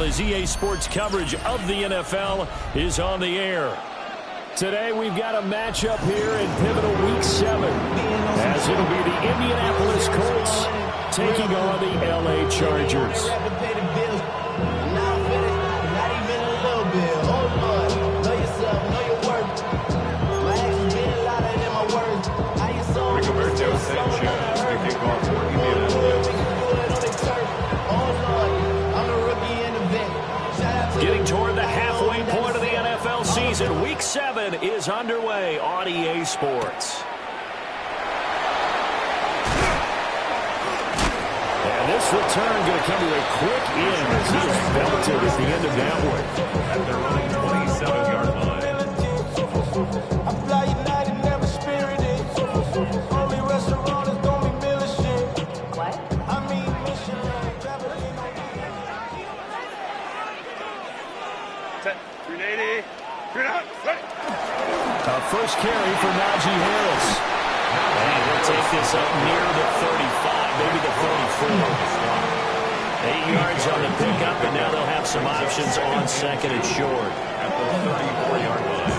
as EA Sports coverage of the NFL is on the air. Today we've got a matchup here in pivotal Week 7, as it'll be the Indianapolis Colts taking on the LA Chargers. Getting toward the halfway point of the NFL season, Week 7 is underway on EA Sports. And this return going to come to a quick end as he is belted at the end of that one. At their running 27-yard line. First carry for Najee Harris. And he'll take this up near the 35, maybe the 34. 8 yards on the pickup, and now they'll have some options on second and short. At the 34-yard line.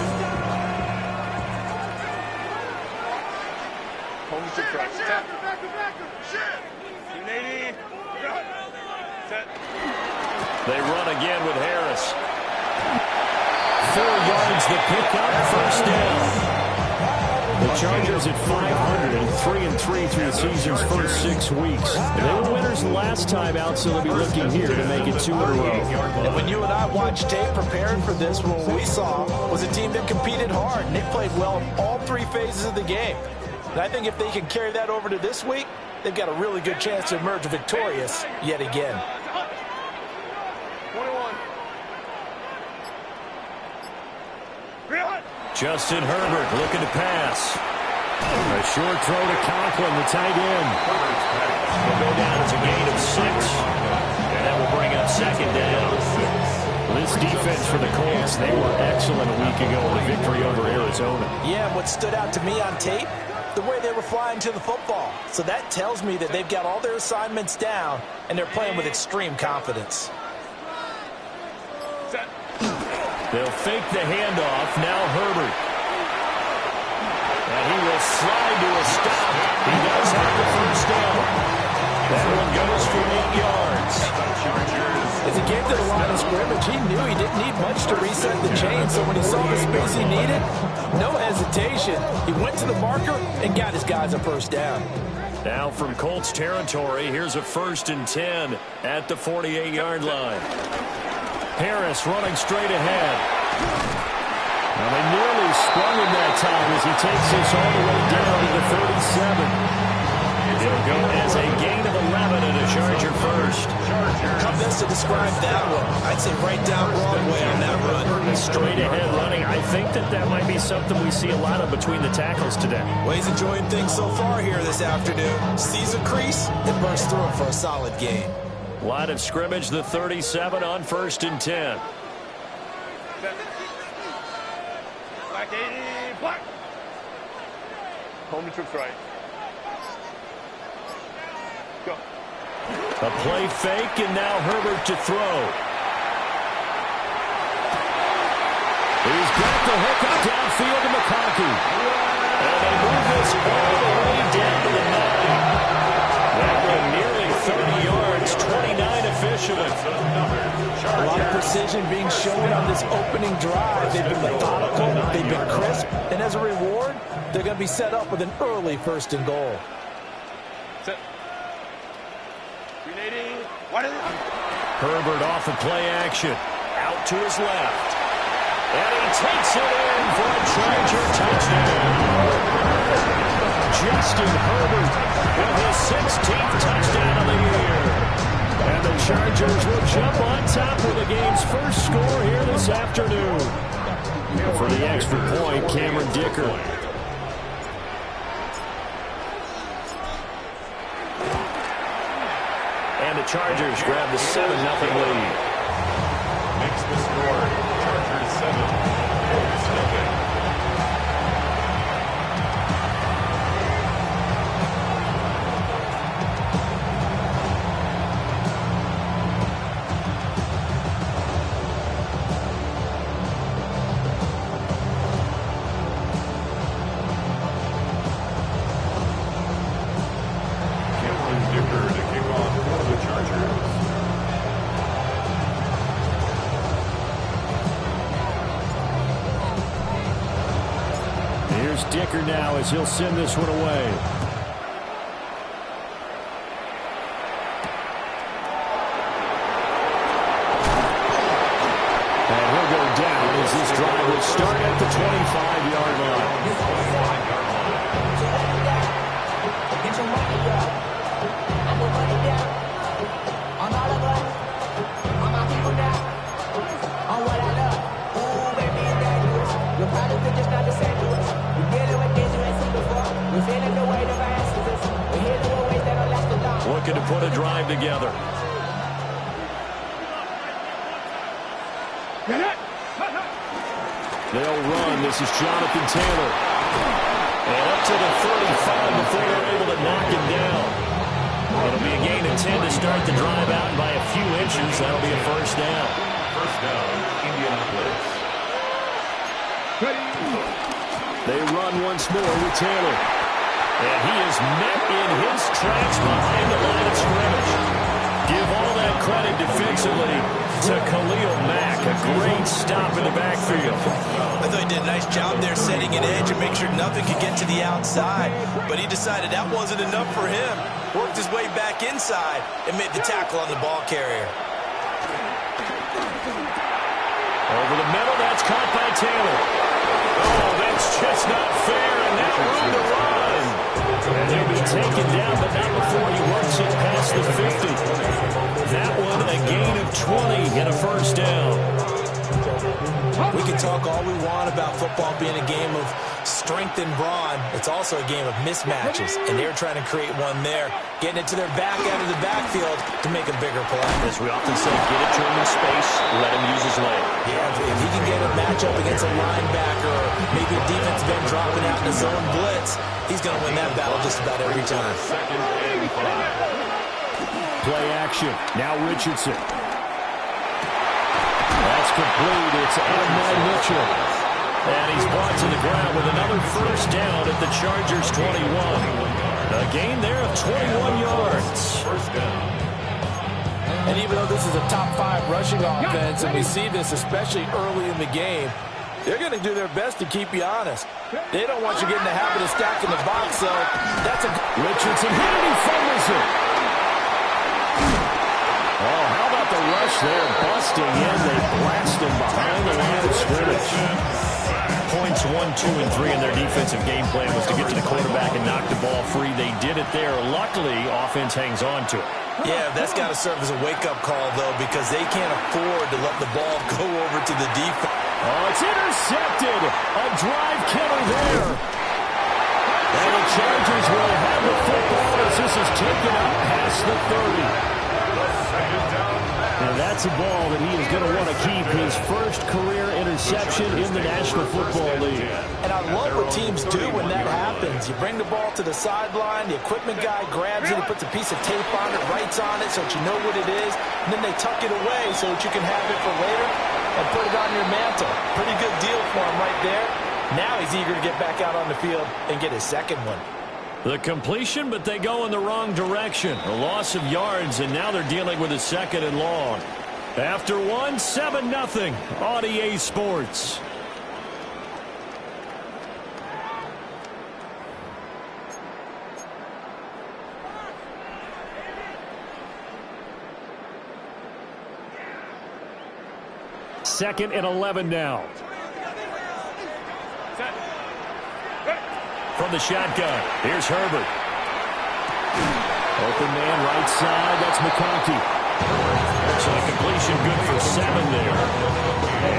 Holmes to Christ. They run again with Harris. 4 yards the pickup, first down. The Chargers at 500-3-3 through the season's first 6 weeks. They were winners last time out, so they'll be looking here to make it 2 in a row. And when you and I watched tape preparing for this, what we saw was a team that competed hard, and they played well in all 3 phases of the game. And I think if they can carry that over to this week, they've got a really good chance to emerge victorious yet again. Justin Herbert looking to pass. A short throw to Conklin, the tight end. Will go down as a gain of 6. And that will bring up second down. This defense for the Colts, they were excellent a week ago in the victory over Arizona. Yeah, what stood out to me on tape, the way they were flying to the football. So that tells me that they've got all their assignments down, and they're playing with extreme confidence. They'll fake the handoff. Now Herbert. And he will slide to a stop. He does have the first down. That one goes for 8 yards. As he came to the line of scrimmage, he knew he didn't need much to reset the chain. So when he saw the space he needed, no hesitation. He went to the marker and got his guys a first down. Now from Colts territory, here's a 1st and 10 at the 48-yard line. Harris running straight ahead. Now they nearly sprung him that time as he takes this all the way down to the 37. It'll go as a gain of 11 and a Charger first. How best to describe that one? I'd say right down Broadway on that run. Straight ahead running. I think that might be something we see a lot of between the tackles today. Well, he's enjoying things so far here this afternoon. Sees a crease and bursts through it for a solid gain. Line of scrimmage, the 37 on 1st and 10. Black 80, black. Home trips right. Go. A play fake, and now Herbert to throw. He's got the hook up downfield to McConkey. And they move this all the way down to the 9. That one nearly 30 yards, 29 officially. A lot of precision being shown on this opening drive. They've been methodical, they've been crisp, and as a reward, they're going to be set up with an early 1st and goal. Set. 380. What is it? Herbert off the play action. Out to his left. And he takes it in for a Charger touchdown. Justin Herbert with his 16th touchdown of the year. And the Chargers will jump on top with the game's first score here this afternoon. For the extra point, Cameron Dicker. And the Chargers grab the 7-0 lead. Makes the score. Chargers 7. Colts nothing. Here's Dicker now as he'll send this one away. And he'll go down as this drive will start at the 25-yard line. Looking to put a drive together. They'll run. This is Jonathan Taylor. And up to the 35 before they're able to knock him down. It'll be a gain of 10 to start the drive out, and by a few inches, that'll be a first down. First down, Indianapolis. They run once more with Taylor. And he is met in his tracks behind the line of scrimmage. Give all that credit defensively to Khalil Mack. A great stop in the backfield. I thought he did a nice job there setting an edge and make sure nothing could get to the outside. But he decided that wasn't enough for him. Worked his way back inside and made the tackle on the ball carrier. Over the middle, that's caught by Taylor. Oh, that's just not fair, and now room to run. And he'll be taken down, but not before he works it past the 50. That one a gain of 20 and a first down. We can talk all we want about football being a game of strength and brawn. It's also a game of mismatches, and they're trying to create one there, getting it to their back out of the backfield to make a bigger play. As we often say, get it to him in space, let him use his leg. Yeah, if he can get a matchup against a linebacker or maybe a defensive end dropping out in a zone blitz, he's going to win that battle just about every time. Second and 5. Play action. Now Richardson. That's complete. It's Adonai Mitchell. And he's brought to the ground with another first down at the Chargers' 21. A gain there of 21 yards. First down. And even though this is a top 5 rushing offense, and we see this especially early in the game, they're going to do their best to keep you honest. They don't want you getting the habit of stacking the box, so that's a... Richardson hit and he fumbles it. Oh, how about the rush there? Busting in. They blast him behind the line of scrimmage. Points 1, 2, and 3 in their defensive game plan was to get to the quarterback and knock the ball free. They did it there. Luckily, offense hangs on to it. Yeah, that's got to serve as a wake-up call, though, because they can't afford to let the ball go over to the defense. Oh, it's intercepted. A drive killer there. And the Chargers will have the football as this is taken up past the 30. And that's a ball that he is going to want to keep, his first career interception in the National Football League. And I love what teams do when that happens. You bring the ball to the sideline, the equipment guy grabs it, he puts a piece of tape on it, writes on it so that you know what it is, and then they tuck it away so that you can have it for later and put it on your mantle. Pretty good deal for him right there. Now he's eager to get back out on the field and get his second one. The completion, but they go in the wrong direction. A loss of yards, and now they're dealing with a second and long. After one, 7-0 on EA Sports. Second and 11 now. From the shotgun, here's Herbert. Open man right side, that's McConkey. So a completion good for 7 there.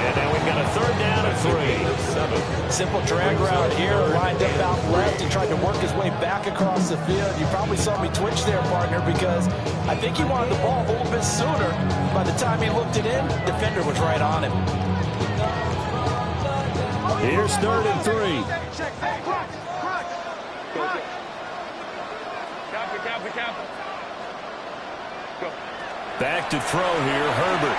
And now we've got a third down and 3. Simple drag route here, lined up out left. He tried to work his way back across the field. You probably saw me twitch there, partner, because I think he wanted the ball a little bit sooner. By the time he looked it in, defender was right on him. Here's third and 3. Back to throw here, Herbert.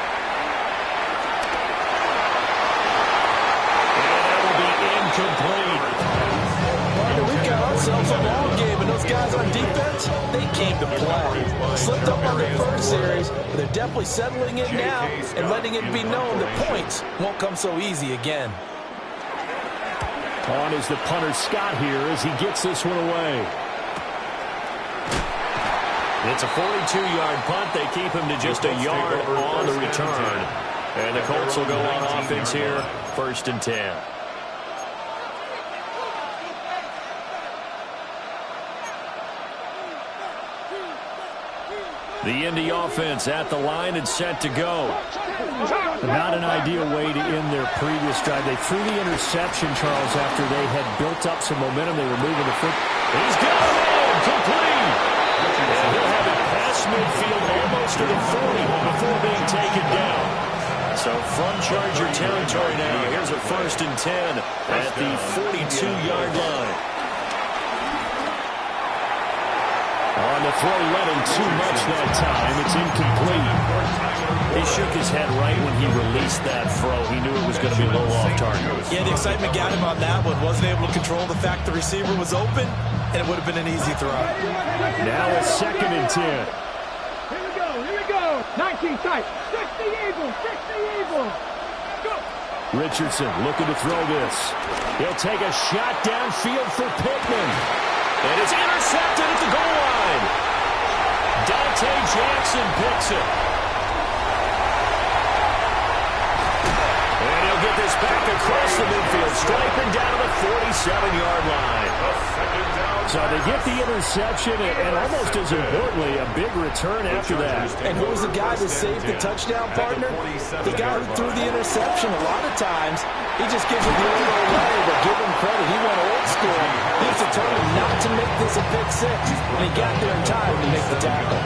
And that will be incomplete. We've got ourselves a ball game, and those guys on defense, they came to play. Slipped up on their first series, but they're definitely settling it now and letting it be known that points won't come so easy again. On is the punter Scott here as he gets this one away. It's a 42-yard punt. They keep him to just a yard on the return. And the Colts will go on offense here, 1st and 10. The Indy offense at the line and set to go. Not an ideal way to end their previous drive. They threw the interception, Charles, after they had built up some momentum. They were moving the foot. He's got it in, complete. And he'll have it past midfield almost to the 40 before being taken down. So from Charger territory now, here's a 1st and 10 at the 42-yard line. On the throw, led him too much that time. It's incomplete. He shook his head right when he released that throw. He knew it was going to be low off target. Yeah, the excitement got him on that one. Wasn't able to control the fact the receiver was open, and it would have been an easy throw. Now a 2nd and 10. Here we go. 19 tight. 60 Eagles. Go. Richardson looking to throw this. He'll take a shot downfield for Pittman. And it's intercepted at the goal line. Dante Jackson picks it. And he'll get this back across the midfield stripe and down to the 47-yard line. So they get the interception and almost as importantly, a big return after that. And who was the guy that saved the touchdown, partner? The guy who threw the interception. A lot of times, he just gives it the old way, but give him credit. He went old school. He was determined not to make this a pick six, and he got there in time to make the tackle.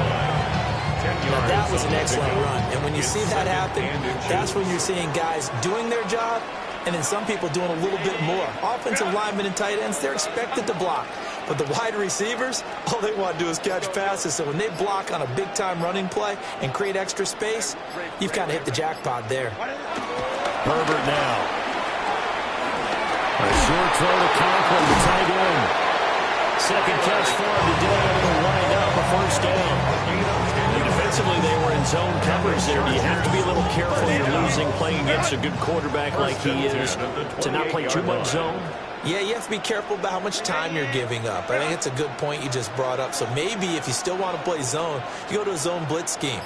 Now, that was an excellent run. And when you see that happen, that's when you're seeing guys doing their job and then some people doing a little bit more. Offensive linemen and tight ends, they're expected to block. But the wide receivers, all they want to do is catch passes. So when they block on a big-time running play and create extra space, you've kind of hit the jackpot there. Herbert now. A short throw to Conklin, the tight end. Second catch for him today, and it'll wind up a 1st down. Defensively, they were in zone coverage there. Do you have to be a little careful you're losing playing against a good quarterback like he is to not play too much zone? Yeah, you have to be careful about how much time you're giving up. I think it's a good point you just brought up. So maybe if you still want to play zone, you go to a zone blitz scheme.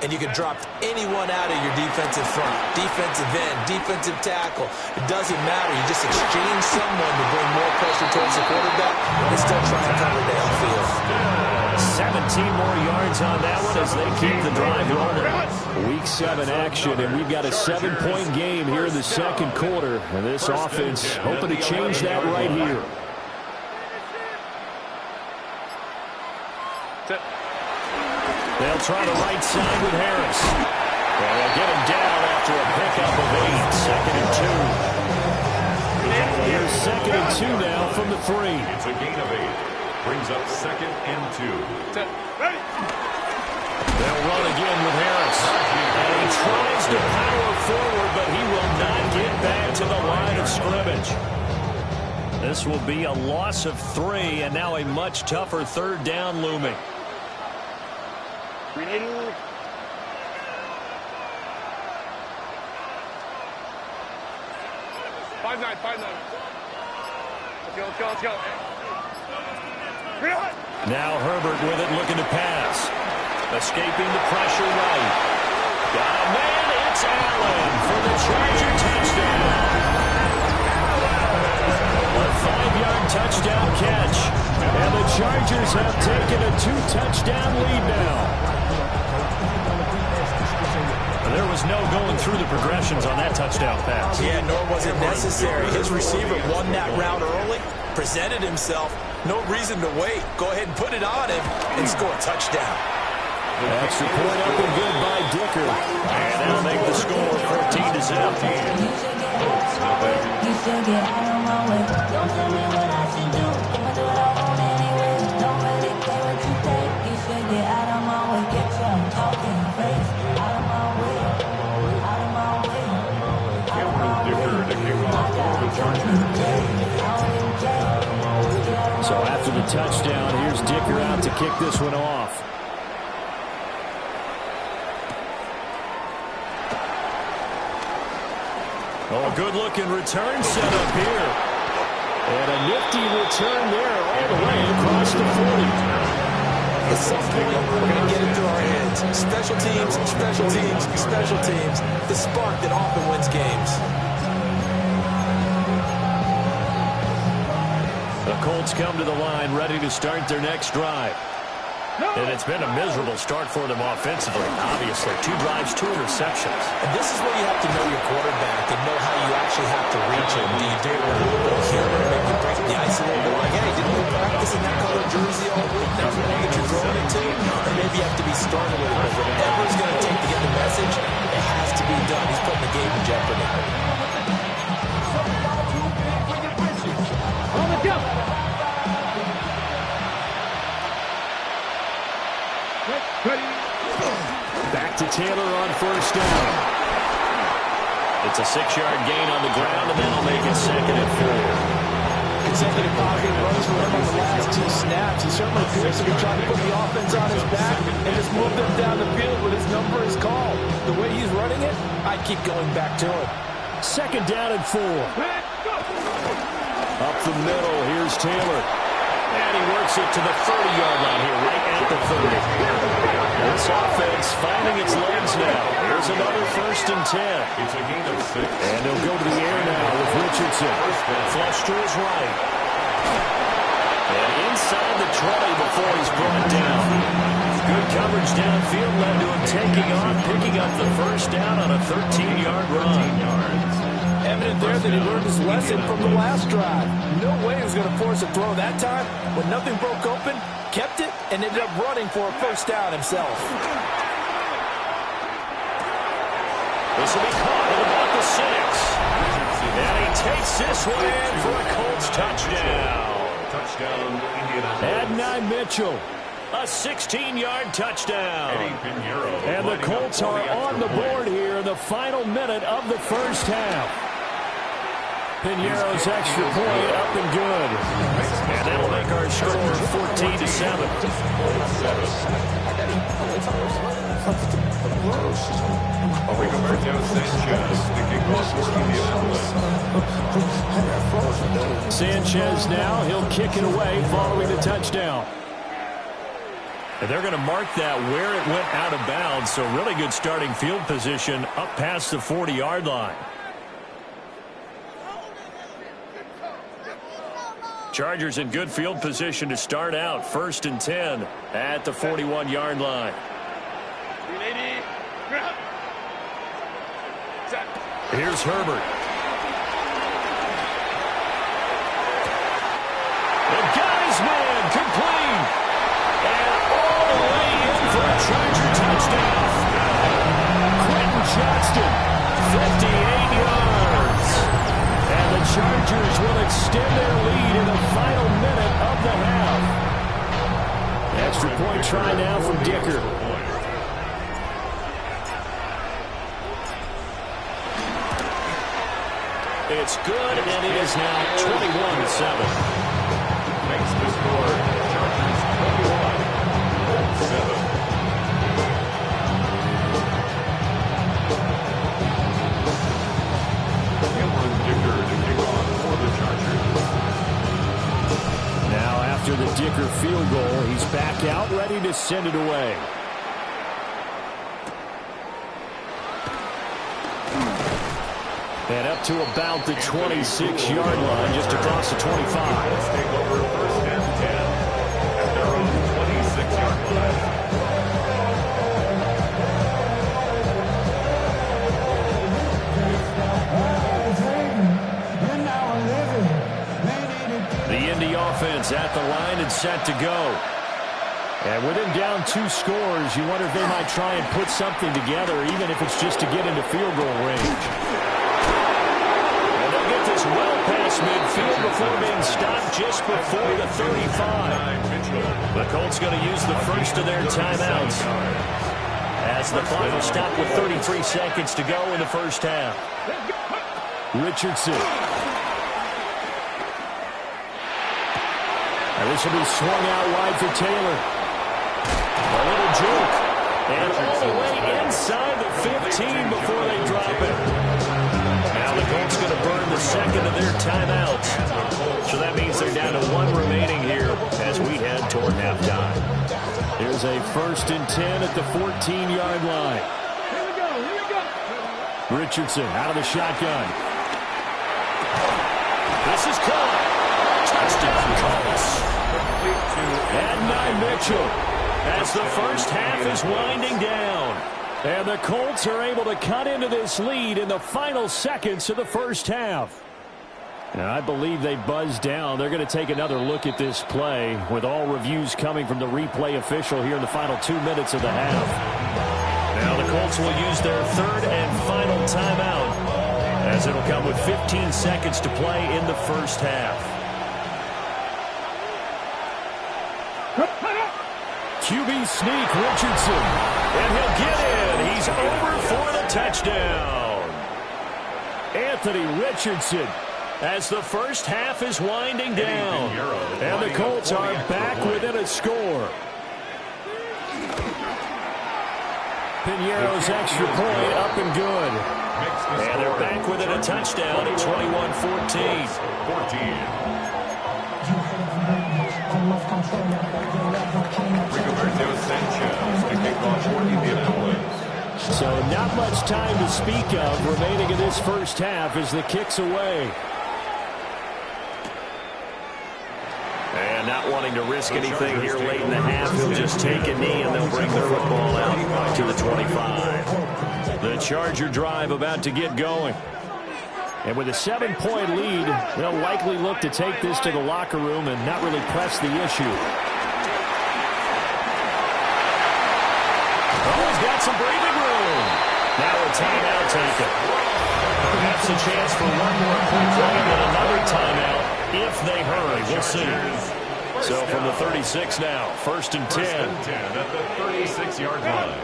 And you can drop anyone out of your defensive front, defensive end, defensive tackle. It doesn't matter. You just exchange someone to bring more pressure towards the quarterback and still try and cover downfield. 17 more yards on that one as they keep the drive rolling. Week 7 action, and we've got a 7-point game here in the 2nd quarter. And this offense hoping to change that right here. They'll try the right side with Harris. And they'll get him down after a pickup of 8. 2nd and 2. Here's 2nd and 2 now from the 3. It's a gain of 8. Brings up 2nd and 2. They'll run again with Harris. And he tries to power forward, but he will not get back to the line of scrimmage. This will be a loss of 3, and now a much tougher 3rd down looming. 5-9. Let's go. Now Herbert with it, looking to pass. Escaping the pressure right. Got a man, it's Allen for the Charger touchdown. A 5-yard touchdown catch. And the Chargers have taken a 2-touchdown lead now. There was no going through the progressions on that touchdown pass. Yeah, nor was it necessary. His receiver won that route early, presented himself. No reason to wait. Go ahead and put it on him and score a touchdown. Extra point up and good by Dicker. And that'll make the score 14-0. You should get out of my way. Don't tell me what I should do. I'ma do what I want anyway. Don't really care what you think. You should get out of my way. Get your talking face out of my way. Out of my way. Cameron Dicker to kick off for the Chargers. So after the touchdown, here's Dicker out to kick this one off. Oh, good-looking return set up here. And a nifty return there all the way across the 40. At some point, we're going to get into our heads. Special teams, special teams, special teams. The spark that often wins games. The Colts come to the line ready to start their next drive. And it's been a miserable start for them offensively, obviously. 2 drives, 2 interceptions. And this is where you have to know your quarterback and know how you actually have to reach him. Do you do it with a little bit of humor, maybe break the ice a little bit, like, hey, didn't we practice in that color jersey all week? That's the one that you're throwing it to? Or maybe you have to be stern with it. But whatever it's going to take to get the message, it has to be done. He's putting the game in jeopardy. On the jump. Back to Taylor on first down. It's a 6-yard gain on the ground, and that'll make it 2nd and 4. Consecutive positive runs for him on the last 2 snaps. He certainly appears to be trying to put the offense on his back and just move them down the field when his number is called. The way he's running it, I'd keep going back to him. 2nd down and 4. Up the middle, here's Taylor. And he works it to the 30-yard line here, right at the 30. This offense finding its legs now. Here's another 1st and 10. It's a gain of 6. And he'll go to the air now with Richardson. Flush to his right. And inside the 20 before he's brought down. Good coverage downfield led to him taking off, picking up the 1st down on a 13-yard run. Evident there that he learned his lesson from the last drive. No way he was going to force a throw that time. When nothing broke open, kept it, and ended up running for a 1st down himself. This will be caught at about the 6. And he takes this one in for a Colts touchdown. Touchdown, Indianapolis. Adonai Mitchell, a 16-yard touchdown. And the Colts are on the board here in the final minute of the 1st half. Pinheiro's extra point up and good. And that'll make our score 14-7. Sanchez now, he'll kick it away following the touchdown. And they're going to mark that where it went out of bounds, so really good starting field position up past the 40-yard line. Chargers in good field position to start out. 1st and 10 at the 41-yard line. Here's Herbert. The guy's man complete. And all the way in for a Charger touchdown. Quentin Johnston, 58 yards. And the Chargers will extend their lead in the final minute of the half. Extra point try now from Dicker. It's good, and it is now 21-7. Makes the score. Chargers 21-7. Now after the Dicker field goal, he's back out, ready to send it away. And up to about the 26-yard line, just across the 25. Let's take over 1st and 10 at their own 26-yard line. The Indy offense at the line and set to go. And with him down 2 scores, you wonder if they might try and put something together, even if it's just to get into field goal range. And they'll get this well past midfield before being stopped just before the 35. The Colts going to use the first of their timeouts as the clock will stop with 33 seconds to go in the 1st half. Richardson. And this will be swung out wide for Taylor. A little juke. And all the way inside the 15 before they drop it. Now the Colts going to burn the the second of their timeouts. So that means they're down to 1 remaining here as we head toward halftime. Here's a 1st and 10 at the 14-yard line. Here we go, here we go. Richardson out of the shotgun. This is caught. Touchdown, Colts. And Mitchell as the first half is winding down. And the Colts are able to cut into this lead in the final seconds of the first half. And I believe they buzzed down. They're going to take another look at this play with all reviews coming from the replay official here in the final 2 minutes of the half. Now the Colts will use their 3rd and final timeout as it'll come with 15 seconds to play in the first half. QB sneak, Richardson. And he'll get in. He's over for the touchdown. Anthony Richardson as the first half is winding down. And the Colts are back within a score. Pinheiro's extra point up and good. And they're back within a touchdown at 21-14. So not much time to speak of remaining in this first half as the kick's away. And not wanting to risk anything here late in the half, he'll just take a knee and they'll bring the football out to the 25. The Charger drive about to get going. And with a 7-point lead, they'll likely look to take this to the locker room and not really press the issue. Oh, he's got some breathing room. Now a timeout taken. Perhaps a chance for one more quick play and then another timeout if they hurry. We'll see. So from the 36 now, 1st and 10. 1st and 10 at the 36-yard line.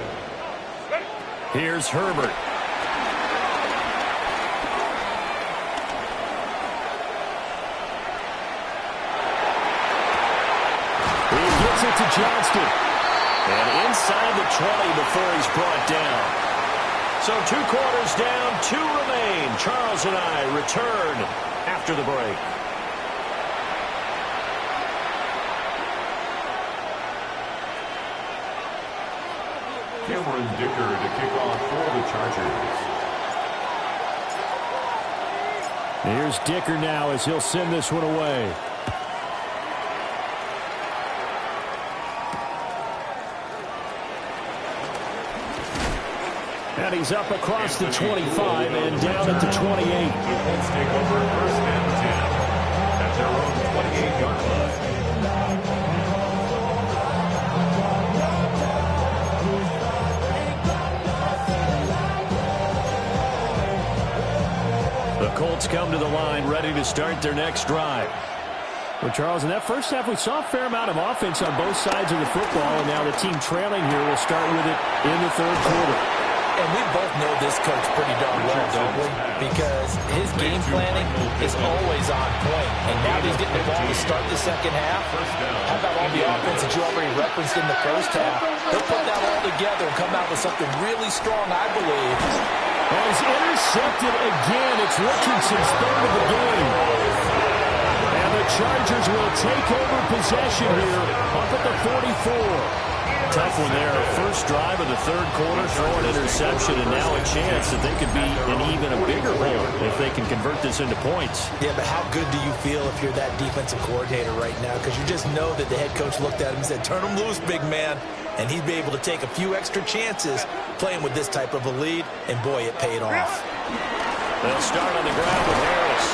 Here's Herbert. He gets it to Johnston. And inside the 20 before he's brought down. So 2 quarters down, 2 remain. Charles and I return after the break. Cameron Dicker to kick off for the Chargers. Here's Dicker now as he'll send this one away. And he's up across the 25 and down at the 28. Let's take over 1st and 10 at their own 28-yard line. The Colts come to the line ready to start their next drive. Well, Charles, in that first half, we saw a fair amount of offense on both sides of the football, and now the team trailing here will start with it in the 3rd quarter. And we both know this coach pretty darn well, don't we? Because his game planning is always on point. And now he's getting the ball to start the second half. How about all the offense that you already referenced in the first half? He'll put that all together and come out with something really strong, I believe. And he's intercepted again. It's Richardson's 3rd of the game. And the Chargers will take over possession here up at the 44. Tough one there. First drive of the 3rd quarter, throw an interception, and now a chance that they could be in even a bigger hole if they can convert this into points. Yeah, but how good do you feel if you're that defensive coordinator right now? Because you just know that the head coach looked at him and said, turn him loose, big man. And he'd be able to take a few extra chances playing with this type of a lead, and boy, it paid off. They'll start on the ground with Harris.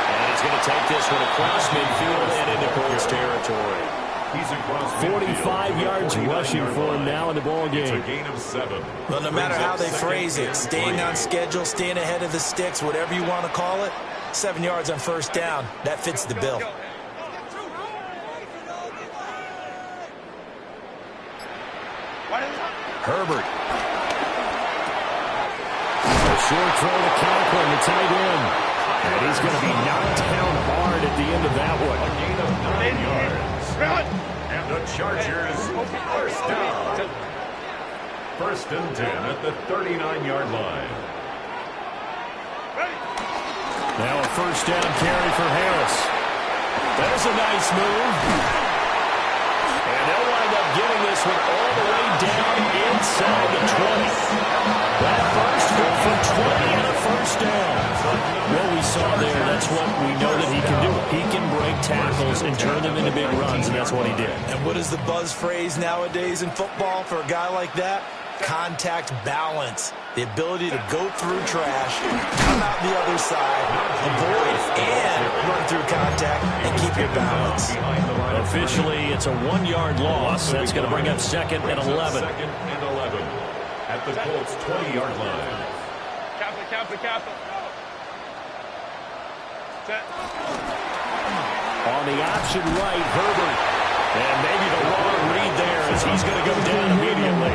And he's going to take this one across midfield and into Colts territory. 45 yards rushing for him now in the ball game. It's a gain of 7. Well, no matter how they phrase it, staying on schedule, staying ahead of the sticks, whatever you want to call it, 7 yards on 1st down, that fits the bill. Herbert. A short throw to Conklin, the tight end. And he's going to be knocked down hard at the end of that one. A gain of 9 yards. And the Chargers 1st down. 1st and 10 at the 39-yard line. Now a first down carry for Harris. There's a nice move. And they'll wind up getting this one all the way down inside the 20. That first good for 20 and a first down. What we saw there, that's what we know that he can do. He can break tackles and turn them into big runs, and that's what he did. And what is the buzz phrase nowadays in football for a guy like that? Contact balance. The ability to go through trash, come out the other side, avoid and run through contact, and keep your balance. Officially, it's a 1-yard loss. That's going to bring up 2nd and 11. 2nd and 11 at the Colts' 20-yard line. Kappa. Set. On the option right, Herbert. And maybe the wrong read there as he's going to go down immediately.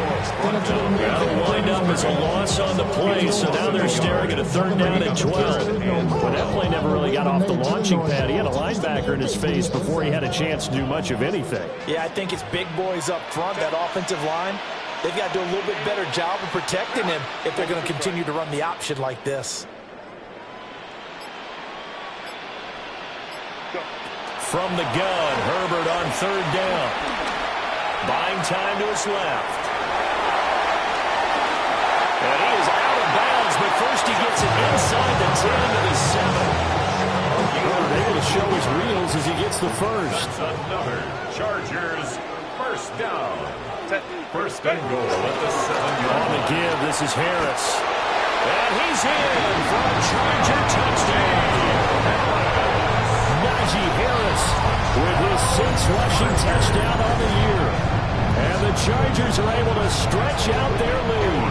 That'll wind up as a loss on the play, so now they're staring at a 3rd down and 12. But that play never really got off the launching pad. He had a linebacker in his face before he had a chance to do much of anything. Yeah, I think it's big boys up front, that offensive line. They've got to do a little bit better job of protecting him if they're going to continue to run the option like this. From the gun, Herbert on 3rd down. Buying time to his left. And he is out of bounds, but first he gets it inside the 10 to the 7. Herbert able to show his reels as he gets the first. Another Chargers first down. First and goal at the 7-yard On the give, this is Harris. And he's in for a Charger touchdown. Najee Harris with his 6th rushing touchdown on the year. And the Chargers are able to stretch out their lead.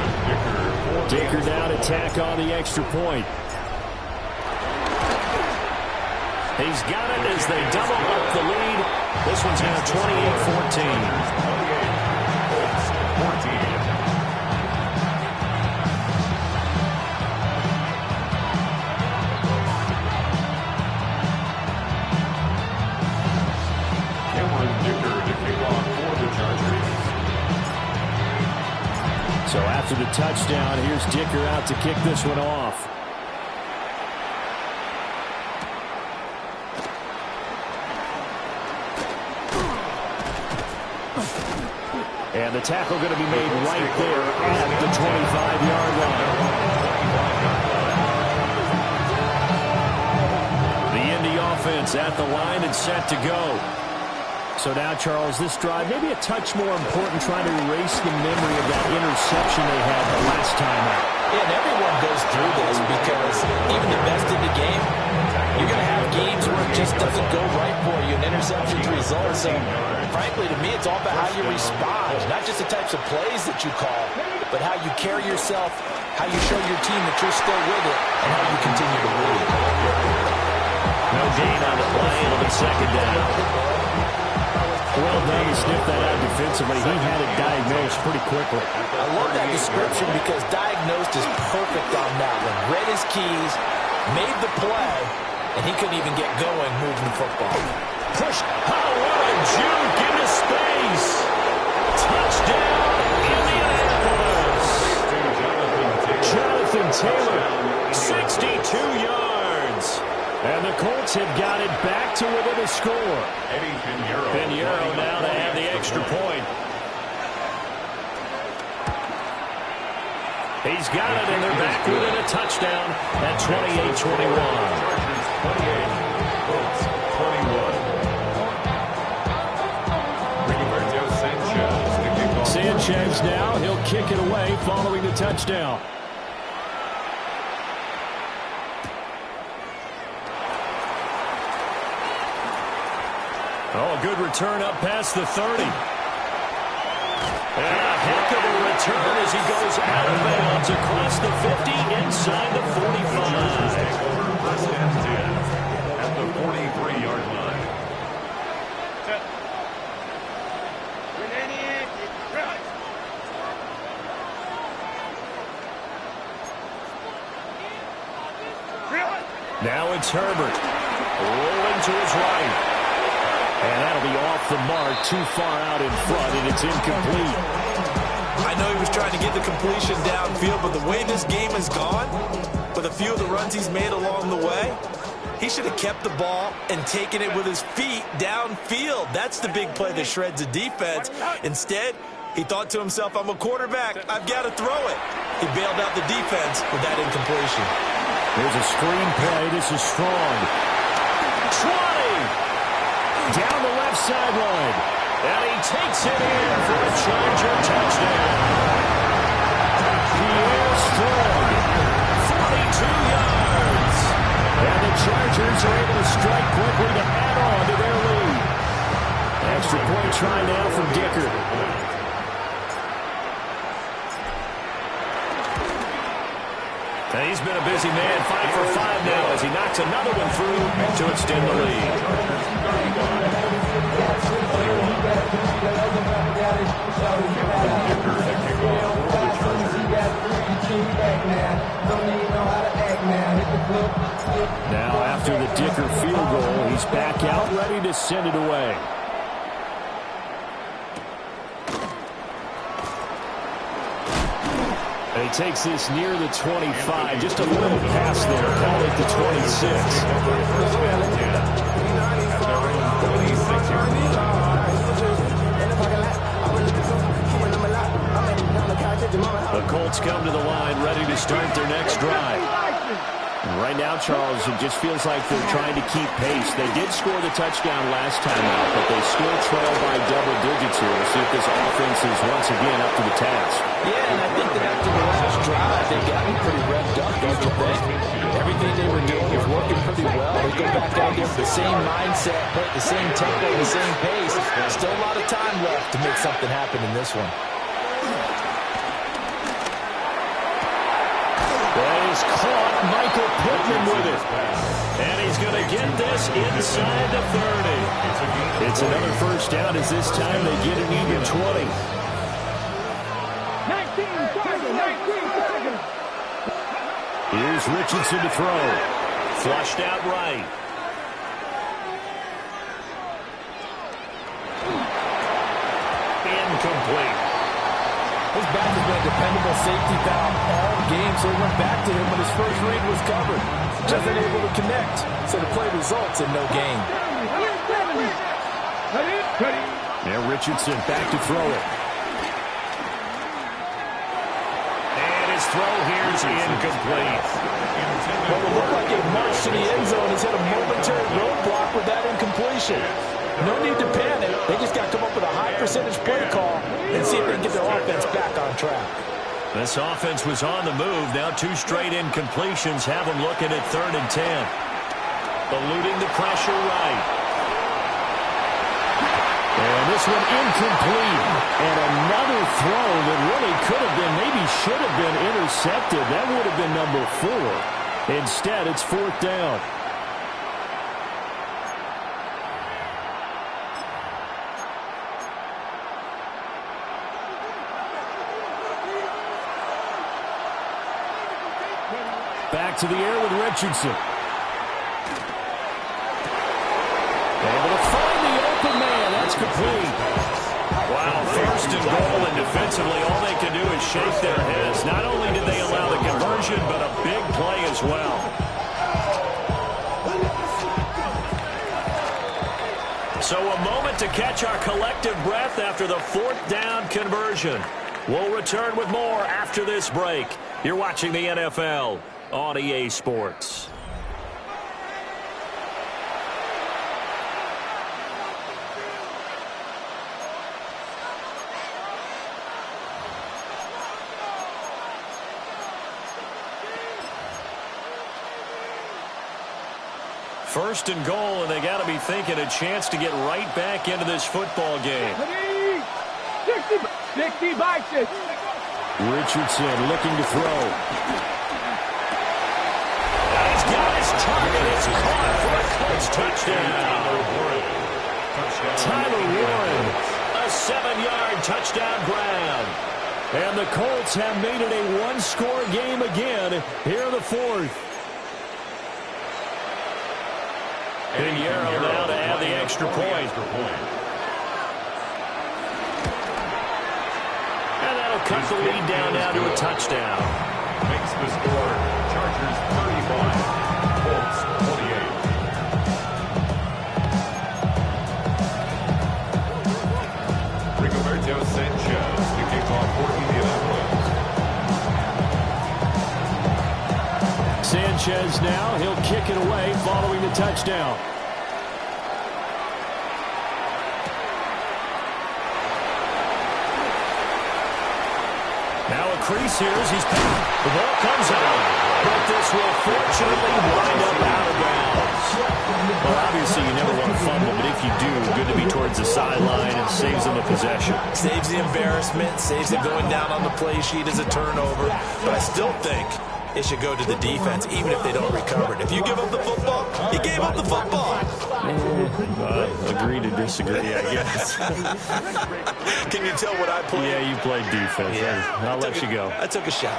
Dicker now to tack on the extra point. He's got it as they double up the lead. This one's now 28-14. 14. So after the touchdown, here's Dicker out to kick this one off. And the tackle going to be made right there at the 25-yard line. The Indy offense at the line and set to go. So now, Charles, this drive maybe a touch more important, trying to erase the memory of that interception they had the last time out. Yeah, and everyone goes through this because even the best in the game, you're going to have games where it just doesn't go right for you and interceptions result. So, frankly, to me, it's all about how you respond, not just the types of plays that you call, but how you carry yourself, how you show your team that you're still with it, and how you continue to lead. No gain on the play. It'll be 2nd down. Well done to sniff that out defensively. He had it diagnosed pretty quickly. I love that description because diagnosed is perfect on that one. Read his keys, made the play, and he couldn't even get going moving the football. Push. Oh, what a juke into space. Touchdown, Indianapolis. Jonathan Taylor, 62 yards. And the Colts have got it back to within a score. Pinheiro now to have the extra point. He's got it, and they're back within a touchdown at 28-21. Sanchez now, he'll kick it away following the touchdown. Oh, a good return up past the 30. And a heck of a return as he goes out of bounds across the 50 inside the 45. First and 10 at the 43-yard line. Now it's Herbert rolling to his right. And that'll be off the mark, too far out in front, and it's incomplete. I know he was trying to get the completion downfield, but the way this game has gone, with a few of the runs he's made along the way, he should have kept the ball and taken it with his feet downfield. That's the big play that shreds the defense. Instead, he thought to himself, I'm a quarterback. I've got to throw it. He bailed out the defense with that incompletion. Here's a screen play. This is strong. 20! Down the left sideline. And he takes it in for a Charger touchdown. Pierre Strong, 42 yards. And the Chargers are able to strike quickly to add on to their lead. Extra point try now from Dicker. And he's been a busy man, 5 for 5 now as he knocks another one through to extend the lead. Now after the Dicker field goal, he's back out ready to send it away. And he takes this near the 25. Just a little pass there. Call it the 26. The Colts come to the line ready to start their next drive. Right now, Charles, it just feels like they're trying to keep pace. They did score the touchdown last time out, but they still trail by double digits here. We'll see if this offense is once again up to the task. Yeah, and I think that after the last drive, they've gotten pretty revved up, don't you think? Everything they were doing was working pretty well. They go back out there with the same mindset, play at the same tempo, the same pace. Still a lot of time left to make something happen in this one. He's caught Michael Pittman with it. And he's going to get this inside the 30. It's another first down as this time they get an even 20. 19 seconds. Here's Richardson to throw. Flushed out right. Incomplete. His back has been a dependable safety valve all game, so he went back to him when his first read was covered. Wasn't able to connect, so the play results in no gain. Now Richardson back to throw it. And his throw here is incomplete. Well, it looked like a march to the end zone has hit a momentary roadblock with that incompletion. No need to panic. They just got to come up with a high percentage play call and see if they can get their offense back on track. This offense was on the move. Now 2 straight incompletions have them looking at 3rd and 10. Eluding the pressure right. And this one incomplete. And another throw that really could have been, maybe should have been intercepted. That would have been number 4. Instead, it's 4th down. Back to the air with Richardson. Able to find the open man. That's complete. Wow, 1st and goal, and defensively all they can do is shake their heads. Not only did they allow the conversion, but a big play as well. So a moment to catch our collective breath after the 4th down conversion. We'll return with more after this break. You're watching the NFL on EA Sports. First and goal, and they got to be thinking a chance to get right back into this football game. 60 by 60. Richardson looking to throw. He's got his target. It's caught for a Colts touchdown. Tyler Warren, a 7-yard touchdown grab. And the Colts have made it a one-score game again here in the 4th. Pinheiro now to add the extra point. And that'll they'll cut the lead down now to a touchdown. Makes the score Chargers 31, Colts 28. Rigoberto Sanchez to kick off for Indianapolis. Sanchez now, he'll kick it away following the touchdown. Now a crease here as he's passed. The ball comes out, but this will fortunately wind up out of bounds. Well, obviously you never want to fumble, but if you do, good to be towards the sideline and saves them a possession. Saves the embarrassment, saves it going down on the play sheet as a turnover. But I still think it should go to the defense, even if they don't recover it. If you give up the football, you gave up the football. Agree to disagree, I guess. Can you tell what I played? Yeah, you played defense. Yeah. I'll let you go. I took a shot.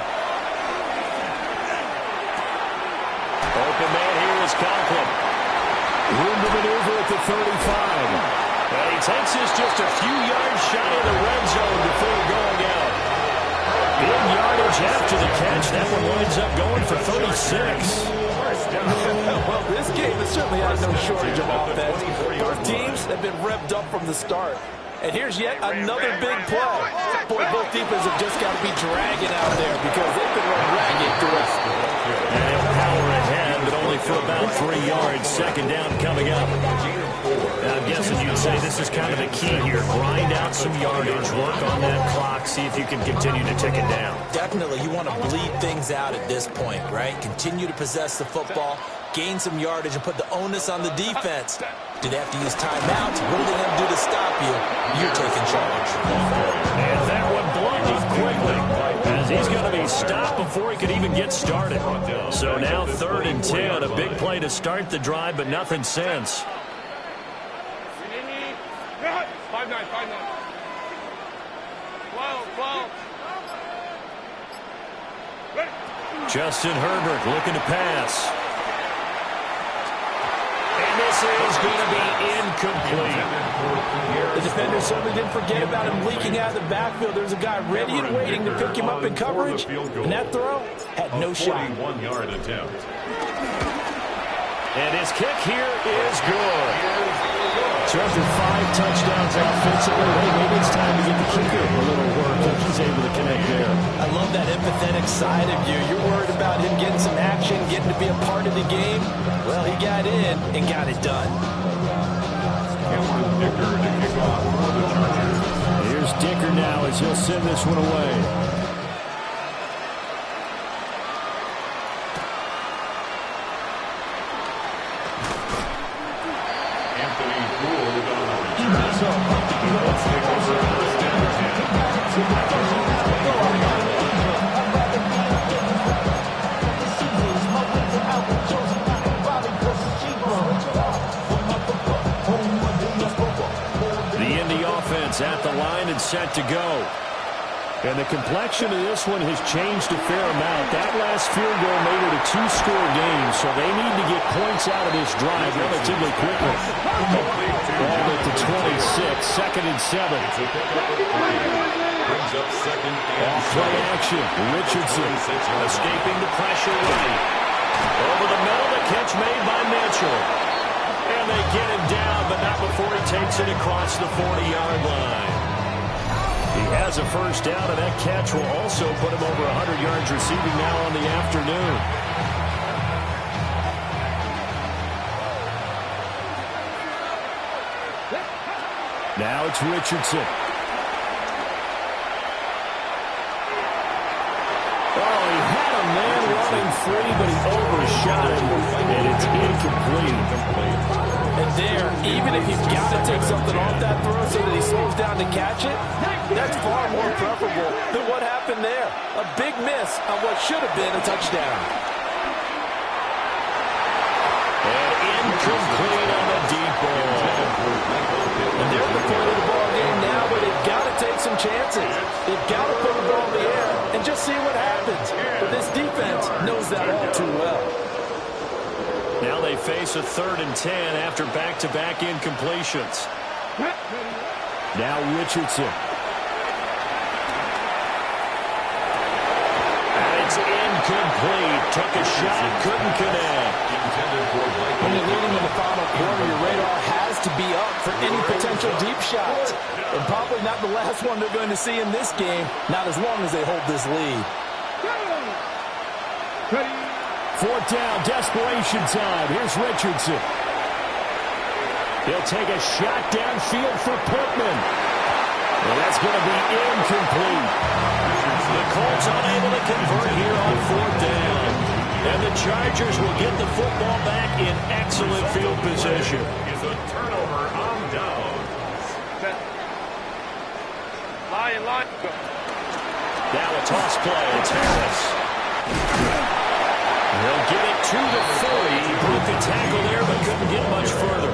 Open man here is Conklin. Room to maneuver at the 35. And he takes this just a few yards shy of the red zone before going out. Big yardage after the catch. That one winds up going for 36. Well, this game has certainly had no shortage of offense. Both teams have been revved up from the start. And here's yet another big play. Boy, both defenses have just got to be dragging out there because they've been run ragged through it. And they'll power ahead, but only for about 3 yards. Second down coming up. Now, I'm guessing you'd say this is kind of the key here. Grind out some yardage, work on that clock, see if you can continue to tick it down. Definitely, you want to bleed things out at this point, right? Continue to possess the football, gain some yardage, and put the onus on the defense. Do they have to use timeouts? What are they going to do to stop you? You're taking charge. And that one blocked quickly, as he's going to be stopped before he could even get started. So now 3rd and 10, a big play to start the drive, but nothing since. 5-9, 5-9. 12. Justin Herbert looking to pass. And this is going to be incomplete. The defender certainly didn't forget about him leaking out of the backfield. There's a guy ready and waiting to pick him up in coverage, and that throw had no shot. 41-yard attempt. And his kick here is good. So after 5 touchdowns offensively, maybe it's time to get the kicker a little work if he's able to connect there. I love that empathetic side of you. You're worried about him getting some action, getting to be a part of the game. Well, he got in and got it done. Dicker to kick off for the Chargers. Here's Dicker now as he'll send this one away. Let's take over 1st The Indy offense at the line and set to go. And the complexion of this one has changed a fair amount. That last field goal made it a 2-score game, so they need to get points out of this drive relatively quickly. Ball at the 26, 2nd and 7. Brings up 2nd and Play action, Richardson escaping the pressure right. Over the middle, the catch made by Mitchell. And they get him down, but not before he takes it across the 40-yard line. He has a first down, and that catch will also put him over 100 yards receiving now on the afternoon. Now it's Richardson. Oh, he had a man running free, but he overshot him, and it's incomplete. And there, even if you've got to take something off that throw so that he slows down to catch it, that's far more preferable than what happened there. A big miss on what should have been a touchdown. And incomplete on the deep ball. And they're at the point of the ball game now where they've got to take some chances. They've got to put the ball in the air and just see what happens. But this defense knows that all too well. Now they face a 3rd and 10 after back-to-back incompletions. Now Richardson. is incomplete. Took a shot, couldn't connect. When you're leading in the final quarter, your radar has to be up for any potential deep shots. And probably not the last one they're going to see in this game, not as long as they hold this lead. Fourth down, desperation time. Here's Richardson. He'll take a shot downfield for Pittman. Well, that's going to be incomplete. The Colts unable to convert here on fourth down. And the Chargers will get the football back in excellent field position. Is a turnover on downs. Line. Now a toss play. It's Harris. He'll get it to the 40. He broke the tackle there, but couldn't get much further.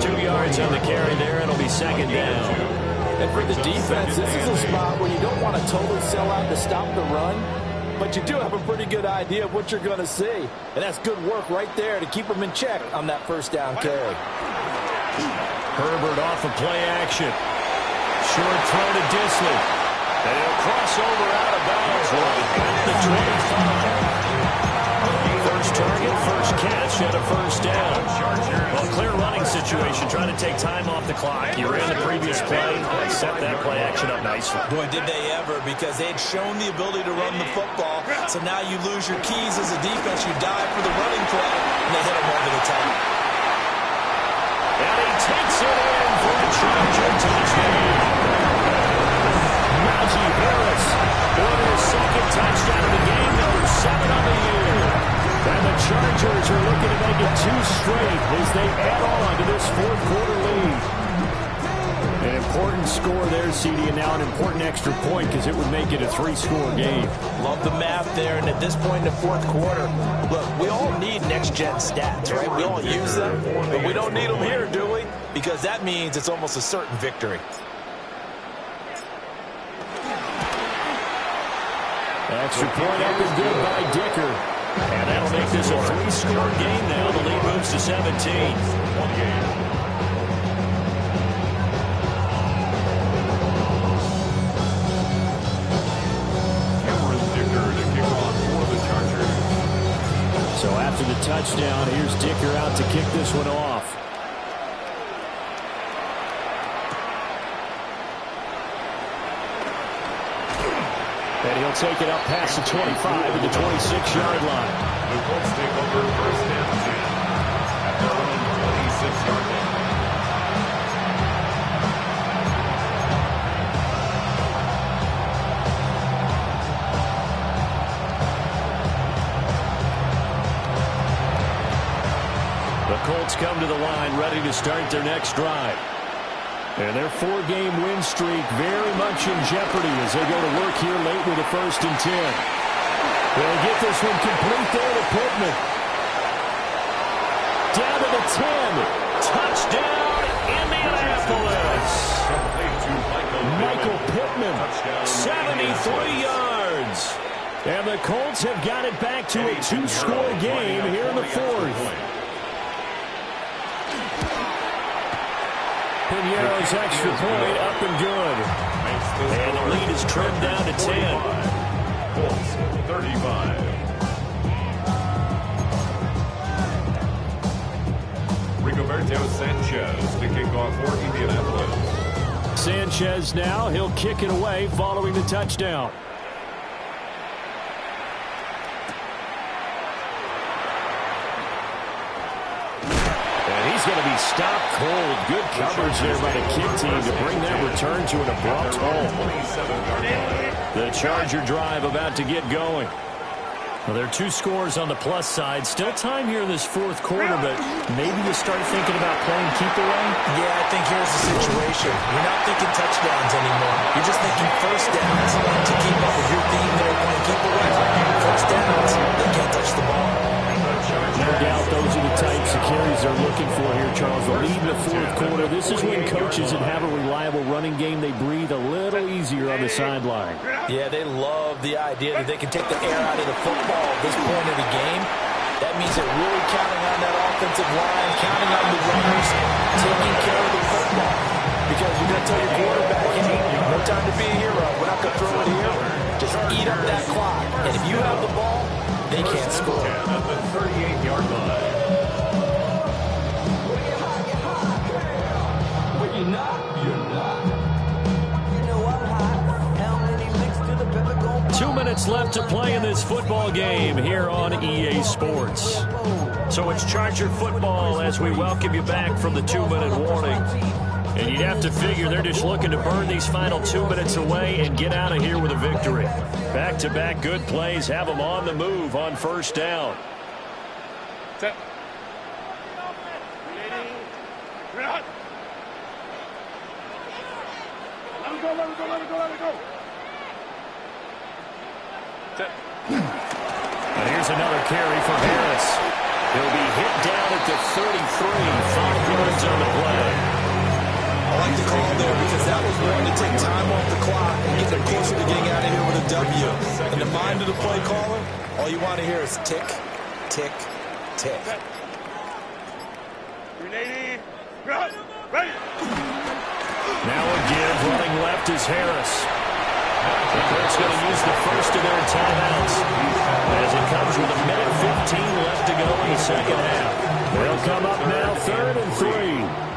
2 yards on the carry there. It'll be second down. And for the defense, this is a spot where you don't want to totally sell out to stop the run, but you do have a pretty good idea of what you're going to see. And that's good work right there to keep them in check on that first down carry. Herbert off of play action. Short throw to Disley. And he'll cross over out of bounds right at the 25. First target, first catch, and a first down. Well, clear running situation, trying to take time off the clock. You ran the previous play and set that play action up nicely. Boy, did they ever, because they had shown the ability to run the football. So now you lose your keys as a defense. You dive for the running play, and they hit him over the top. And he takes it in for a Charger touchdown. Najee Harris on his second touchdown of the game, number 7 on the year. And the Chargers are looking to make it 2 straight as they add on to this fourth quarter lead. An important score there, CD, and now an important extra point because it would make it a 3-score game. Love the math there, and at this point in the fourth quarter, look, we all need next-gen stats, right? We all use them, but we don't need them here, do we? Because that means it's almost a certain victory. Extra point up and good by Dicker. And that'll make this a 3-score game now. The lead moves to 17. One game. Cameron Dicker to kick off for the Chargers. So after the touchdown, here's Dicker out to kick this one off. And he'll take it up past the 25 to the 26-yard line. The Colts take over first and 10 at their own 26-yard line. The Colts come to the line ready to start their next drive. And their 4-game win streak very much in jeopardy as they go to work here late with a 1st and 10. They'll get this one complete there to Pittman. Down to the 10. Touchdown, Indianapolis. Michael Pittman, 73 yards. And the Colts have got it back to a 2-score game here in the 4th. Pinero's extra point up and good. And the lead is trimmed down to 10. Colts 35. Rigoberto Sanchez to kick off for Indianapolis. Sanchez now, he'll kick it away following the touchdown. He's going to be stopped cold. Good coverage there by the kick team to bring that return to an abrupt halt. The Charger drive about to get going. Well, there are 2 scores on the plus side. Still time here in this 4th quarter, but maybe you start thinking about playing keep away? Yeah, I think here's the situation. You're not thinking touchdowns anymore. You're just thinking first downs to keep up with your theme there, playing keep away. First downs, they can't touch the ball. No doubt those are the types of carries they're looking for here, Charles. The lead in the 4th quarter. This is when coaches that have a reliable running game, they breathe a little easier on the sideline. Yeah, they love the idea that they can take the air out of the football at this point of the game. That means they're really counting on that offensive line, counting on the runners, taking care of the football. Because you're going to tell your quarterback, hey, no No time to be a hero. We're not going to throw it here. Just eat up that clock. And if you have the ball, they can't score. At the 38-yard line. When you're not, you're not. You know I'm hot. How many licks to the pepper go? 2 minutes left to play in this football game here on EA Sports. So it's Charger football as we welcome you back from the 2-minute warning. And you'd have to figure they're just looking to burn these final 2 minutes away and get out of here with a victory. Back-to-back good plays have them on the move on first down. Set. Let it go, let it go, let it go, let it go. Set. And here's another carry for Harris. He'll be hit down at the 33. 5 yards on the play. I like the call there because that was one to take time off the clock and get them closer to getting out of here with a W. In the mind of the play caller, all you want to hear is tick, tick, tick. Ready. Ready. Now a give, running left is Harris. The Colts going to use the first of their timeouts as it comes with a minute 15 left to go in the second half. They'll come up now 3rd and 3.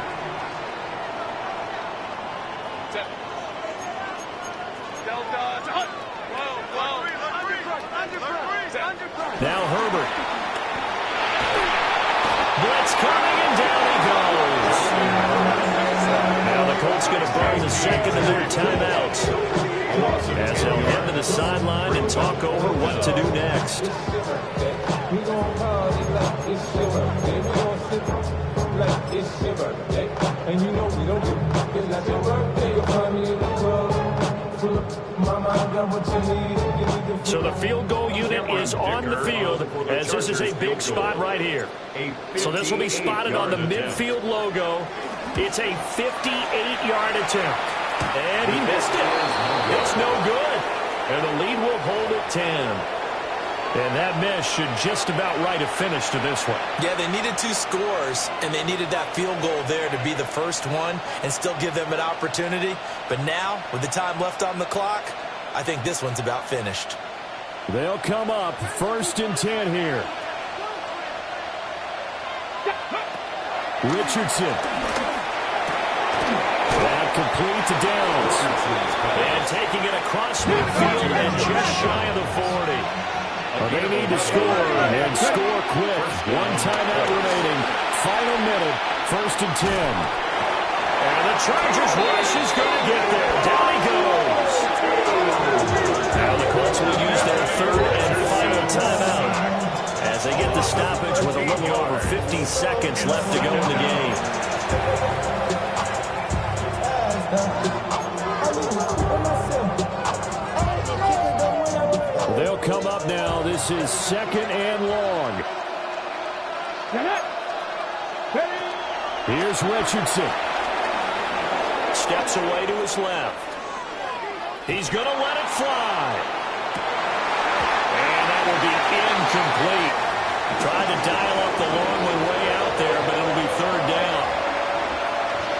Now Herbert. Blitz coming, and down he goes. Now the Colts going to burn the second of their timeouts as they'll head to the sideline and talk over what to do next. We gon' party like it's your birthday. We gon' sip like it's your birthday. And you know we don't give it like your birthday. You'll find me in the club. Full of mama, I got what you need. So the field goal unit is on the field as this is a big spot right here. So this will be spotted on the midfield logo. It's a 58-yard attempt. And he missed it. It's no good. And the lead will hold at 10. And that miss should just about write a finish to this one. Yeah, they needed 2 scores, and they needed that field goal there to be the first one and still give them an opportunity. But now, with the time left on the clock, I think this one's about finished. They'll come up 1st and 10 here. Richardson. That complete to Downs. And taking it across midfield and just shy of the 40. They need to score and score quick. 1 timeout remaining. Final minute. 1st and 10. And the Chargers rush is going to get there. Down he goes. Now the Colts will use their 3rd and final timeout as they get the stoppage with a little over 50 seconds left to go in the game. They'll come up now. This is 2nd and long. Here's Richardson. Steps away to his left. He's going to let it fly. And that will be incomplete. Tried to dial up the long one way out there, but it'll be 3rd down.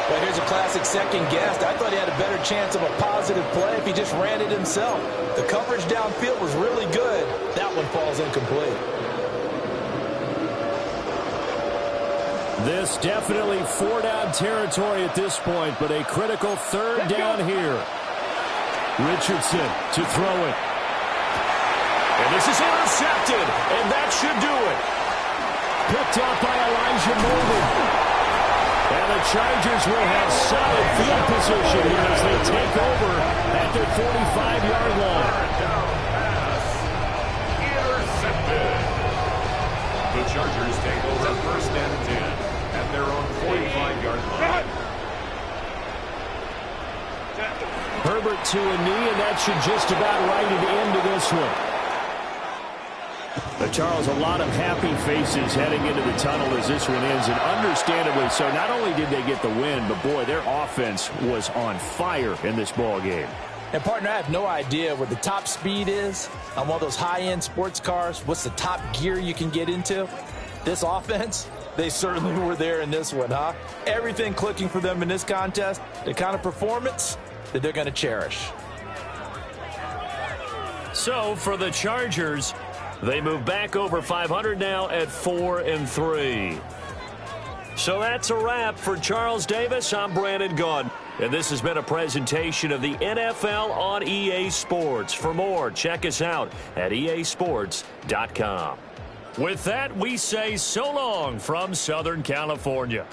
Well, here's a classic second guess. I thought he had a better chance of a positive play if he just ran it himself. The coverage downfield was really good. That one falls incomplete. This definitely 4-down territory at this point, but a critical 3rd down here. Richardson to throw it. And this is intercepted, and that should do it. Picked up by Elijah Molden. And the Chargers will have solid field position here as they take over at their 45-yard line. Intercepted. The Chargers take over 1st and 10 at their own 45-yard line. Herbert to a knee, and that should just about write it into this one. Charles, a lot of happy faces heading into the tunnel as this one ends, and understandably so. Not only did they get the win, but boy, their offense was on fire in this ball game. And partner, I have no idea what the top speed is on one of those high-end sports cars. What's the top gear you can get into? This offense, they certainly were there in this one, huh? Everything clicking for them in this contest. The kind of performance, that they're going to cherish. So for the Chargers, they move back over 500 now at 4-3. So that's a wrap for Charles Davis. I'm Brandon Gaudin, and this has been a presentation of the NFL on EA Sports. For more, check us out at easports.com. With that, we say so long from Southern California.